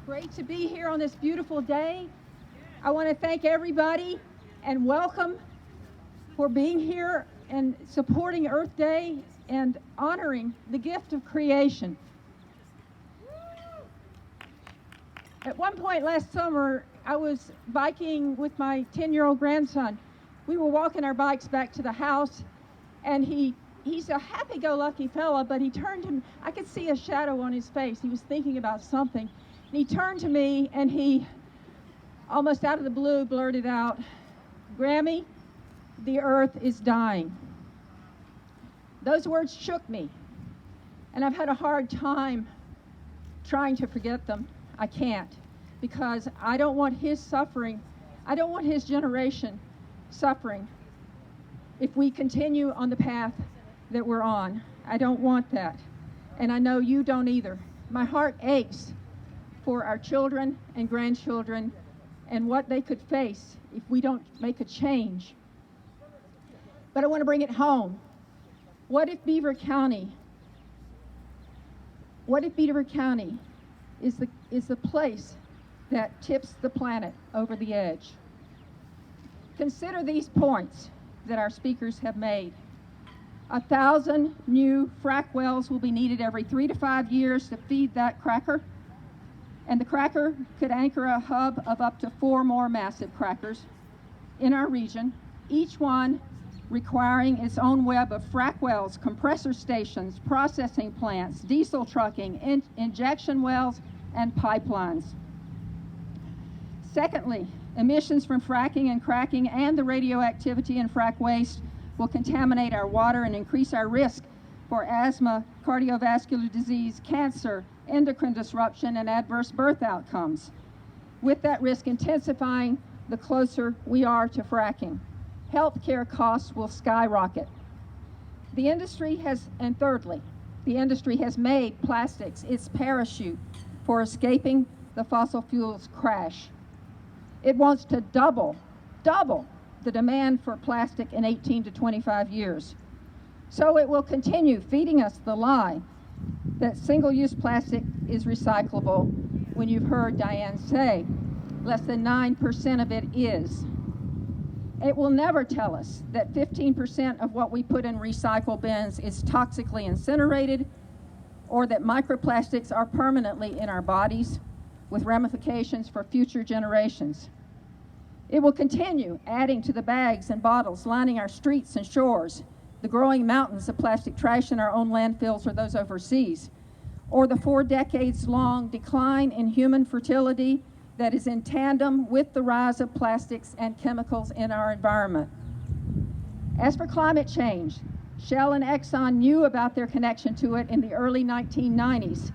Great to be here on this beautiful day. I want to thank everybody and welcome for being here and supporting Earth Day and honoring the gift of creation. At one point last summer, I was biking with my 10-year-old grandson. We were walking our bikes back to the house, and he's a happy-go-lucky fella, but he turned to me. I could see a shadow on his face. He was thinking about something. And he turned to me, and he, almost out of the blue, blurted out, "Grammy, the earth is dying." Those words shook me, and I've had a hard time trying to forget them. I can't, because I don't want his suffering, I don't want his generation suffering if we continue on the path that we're on. I don't want that, and I know you don't either. My heart aches for our children and grandchildren and what they could face if we don't make a change. But I want to bring it home. What if Beaver County is the place that tips the planet over the edge? Consider these points that our speakers have made. 1,000 new frack wells will be needed every 3 to 5 years to feed that cracker. And the cracker could anchor a hub of up to 4 more massive crackers in our region, each one requiring its own web of frack wells, compressor stations, processing plants, diesel trucking, injection wells, and pipelines. Secondly, emissions from fracking and cracking and the radioactivity in frack waste will contaminate our water and increase our risk for asthma, cardiovascular disease, cancer, endocrine disruption, and adverse birth outcomes, with that risk intensifying the closer we are to fracking. Healthcare costs will skyrocket. Thirdly, the industry has made plastics its parachute for escaping the fossil fuels crash. It wants to double the demand for plastic in 18 to 25 years. So it will continue feeding us the lie that single-use plastic is recyclable when you've heard Diane say less than 9% of it is. It will never tell us that 15% of what we put in recycle bins is toxically incinerated, or that microplastics are permanently in our bodies with ramifications for future generations. It will continue adding to the bags and bottles lining our streets and shores, the growing mountains of plastic trash in our own landfills or those overseas, or the 4 decades-long decline in human fertility that is in tandem with the rise of plastics and chemicals in our environment. As for climate change, Shell and Exxon knew about their connection to it in the early 1990s.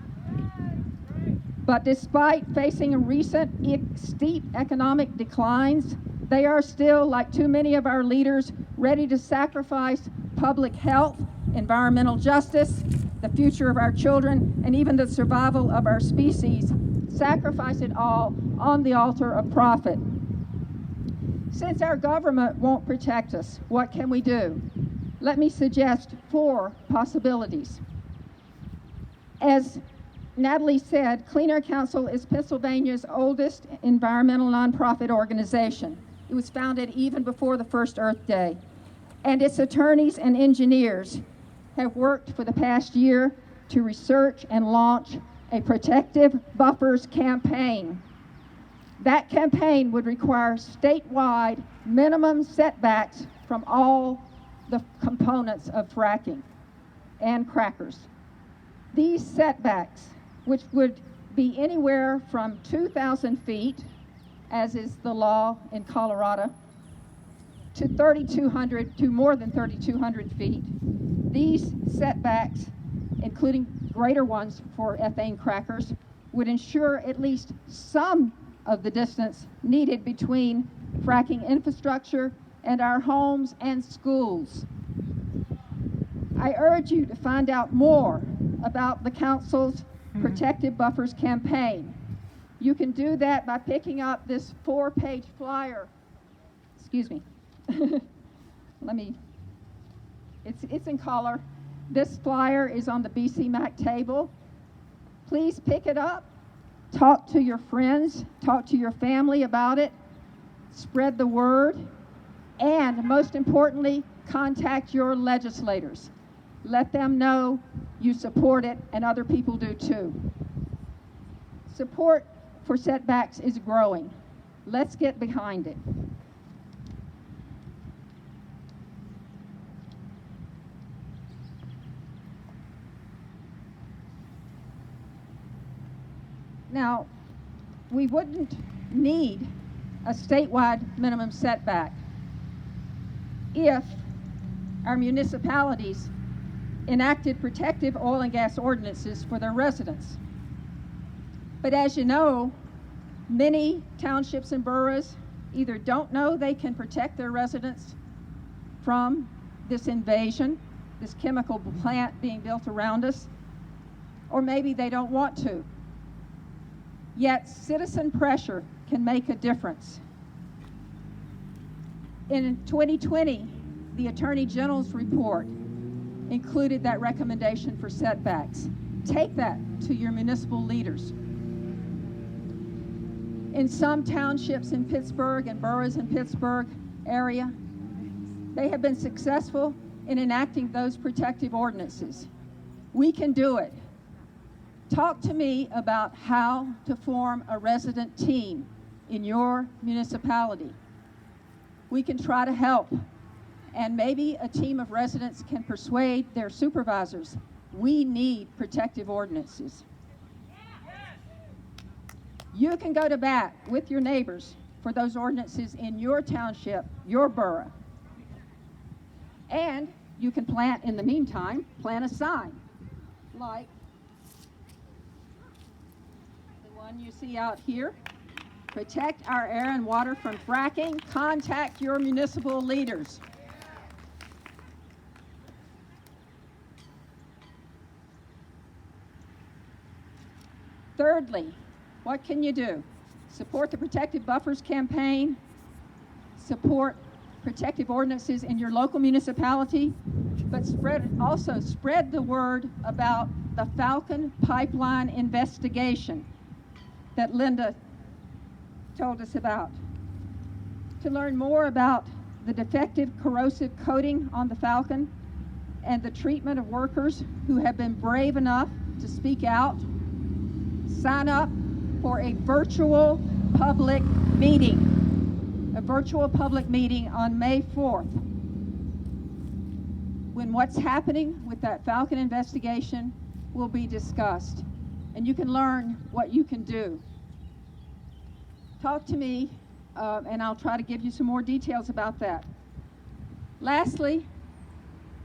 But despite facing recent steep economic declines, they are still, like too many of our leaders, ready to sacrifice public health, environmental justice, the future of our children, and even the survival of our species, sacrifice it all on the altar of profit. Since our government won't protect us, what can we do? Let me suggest 4 possibilities. As Natalie said, Clean Air Council is Pennsylvania's oldest environmental nonprofit organization. It was founded even before the first Earth Day. And its attorneys and engineers have worked for the past year to research and launch a protective buffers campaign. That campaign would require statewide minimum setbacks from all the components of fracking and crackers. These setbacks, which would be anywhere from 2,000 feet, as is the law in Colorado, to more than 3,200 feet. These setbacks, including greater ones for ethane crackers, would ensure at least some of the distance needed between fracking infrastructure and our homes and schools. I urge you to find out more about the Council's Protective Buffers campaign. You can do that by picking up this 4-page flyer. Excuse me. It's in color. This flyer is on the BCMAC table. Please pick it up. Talk to your friends, talk to your family about it, spread the word, and most importantly, contact your legislators. Let them know you support it and other people do too. Support for setbacks is growing. Let's get behind it. Now, we wouldn't need a statewide minimum setback if our municipalities enacted protective oil and gas ordinances for their residents. But as you know, many townships and boroughs either don't know they can protect their residents from this invasion, this chemical plant being built around us, or maybe they don't want to. Yet citizen pressure can make a difference. In 2020, the Attorney General's report included that recommendation for setbacks. Take that to your municipal leaders. In some townships in Pittsburgh and boroughs in Pittsburgh area, they have been successful in enacting those protective ordinances. We can do it. Talk to me about how to form a resident team in your municipality. We can try to help, and maybe a team of residents can persuade their supervisors. We need protective ordinances. You can go to bat with your neighbors for those ordinances in your township, your borough. And you can plant, in the meantime, plant a sign like the one you see out here. Protect our air and water from fracking. Contact your municipal leaders. Thirdly, what can you do? Support the Protective Buffers campaign. Support protective ordinances in your local municipality, but also spread the word about the Falcon Pipeline investigation that Linda told us about. To learn more about the defective corrosive coating on the Falcon and the treatment of workers who have been brave enough to speak out, sign up for a virtual public meeting. A virtual public meeting on May 4th, when what's happening with that Falcon investigation will be discussed, and you can learn what you can do. Talk to me, and I'll try to give you some more details about that. Lastly,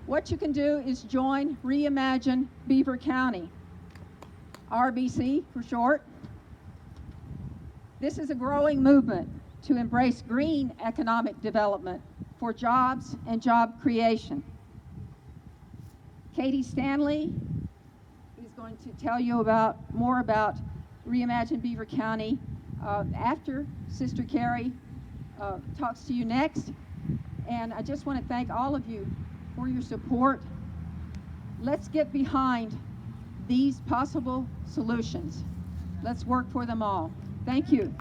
what you can do is join Reimagine Beaver County, RBC for short. This is a growing movement to embrace green economic development for jobs and job creation. Katie Stanley is going to tell you more about Reimagine Beaver County after Sister Carrie talks to you next. And I just want to thank all of you for your support. Let's get behind these possible solutions. Let's work for them all. Thank you.